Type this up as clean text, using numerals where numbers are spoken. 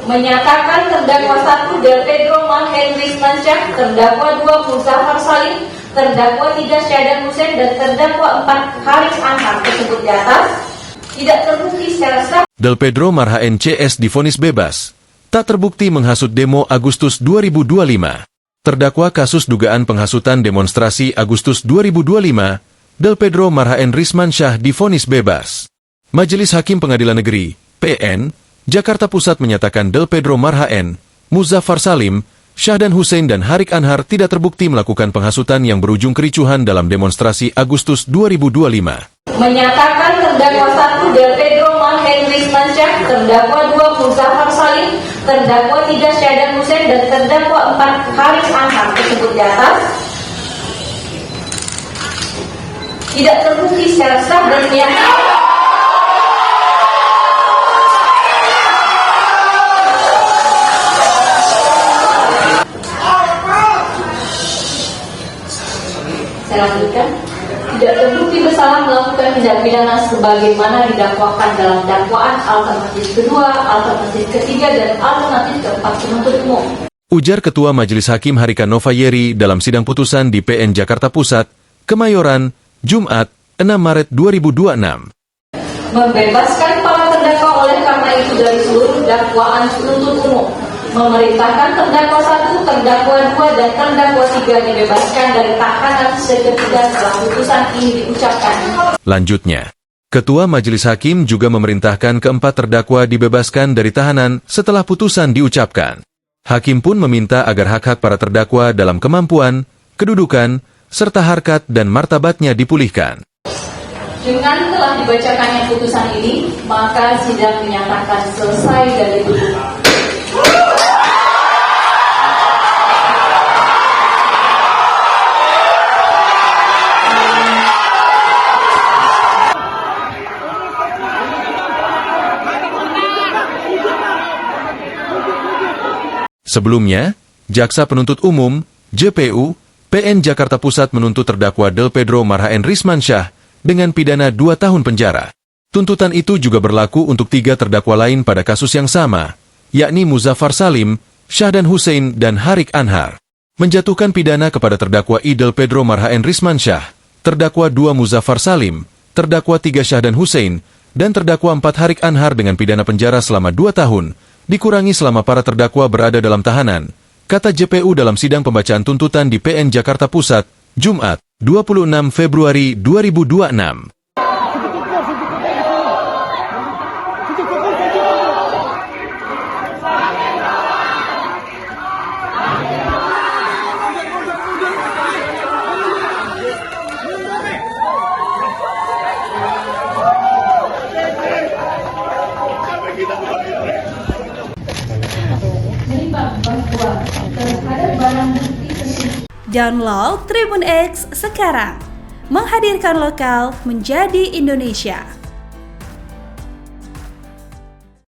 Menyatakan terdakwa 1 Del Pedro Marhaen Rismansyah, terdakwa 2 Muzaffar Salim, terdakwa 3 Syahdan Hussein, dan terdakwa 4 Haris Anhar tersebut di atas tidak terbukti secara sah. Del Pedro Marhaen CS divonis bebas. Tak terbukti menghasut demo Agustus 2025. Terdakwa kasus dugaan penghasutan demonstrasi Agustus 2025, Del Pedro Marhaen Rismansyah divonis bebas. Majelis Hakim Pengadilan Negeri, PN, Jakarta Pusat menyatakan Del Pedro Marhaen, Muzaffar Salim, Syahdan Hussein dan Harik Anhar tidak terbukti melakukan penghasutan yang berujung kericuhan dalam demonstrasi Agustus 2025. Menyatakan terdakwa 1 Del Pedro Marhaen Rismansyah, terdakwa 2 Muzaffar Salim, terdakwa 3 Syahdan Hussein, dan terdakwa 4 Haris Anhar tersebut di atas tidak terbukti secara sah dan menyatakan tidak terbukti bersalah melakukan tindak pidana sebagaimana didakwakan dalam dakwaan alternatif kedua, alternatif ketiga, dan alternatif keempat penuntut umum. Ujar Ketua Majelis Hakim Harika Novayeri dalam sidang putusan di PN Jakarta Pusat, Kemayoran, Jumat, 6 Maret 2026. Membebaskan para terdakwa oleh karena itu dari seluruh dakwaan penuntut umum. Memerintahkan terdakwa 1, terdakwa 2, dan terdakwa 3 dibebaskan dari tahanan seketika setelah putusan ini diucapkan. Lanjutnya, Ketua Majelis Hakim juga memerintahkan keempat terdakwa dibebaskan dari tahanan setelah putusan diucapkan. Hakim pun meminta agar hak-hak para terdakwa dalam kemampuan, kedudukan, serta harkat dan martabatnya dipulihkan. Dengan telah dibacakannya putusan ini, maka sidang dinyatakan selesai dan ditutup. Sebelumnya, Jaksa Penuntut Umum, JPU, PN Jakarta Pusat menuntut terdakwa Del Pedro Marhaen Rismansyah dengan pidana 2 tahun penjara. Tuntutan itu juga berlaku untuk 3 terdakwa lain pada kasus yang sama, yakni Muzaffar Salim, Syahdan Hussein, dan Harik Anhar. Menjatuhkan pidana kepada terdakwa I Del Pedro Marhaen Rismansyah, terdakwa 2 Muzaffar Salim, terdakwa 3 Syahdan Hussein, dan terdakwa 4 Harik Anhar dengan pidana penjara selama 2 tahun, dikurangi selama para terdakwa berada dalam tahanan, kata JPU dalam sidang pembacaan tuntutan di PN Jakarta Pusat, Jumat, 26 Februari 2026. Download Tribun X sekarang, menghadirkan lokal menjadi Indonesia.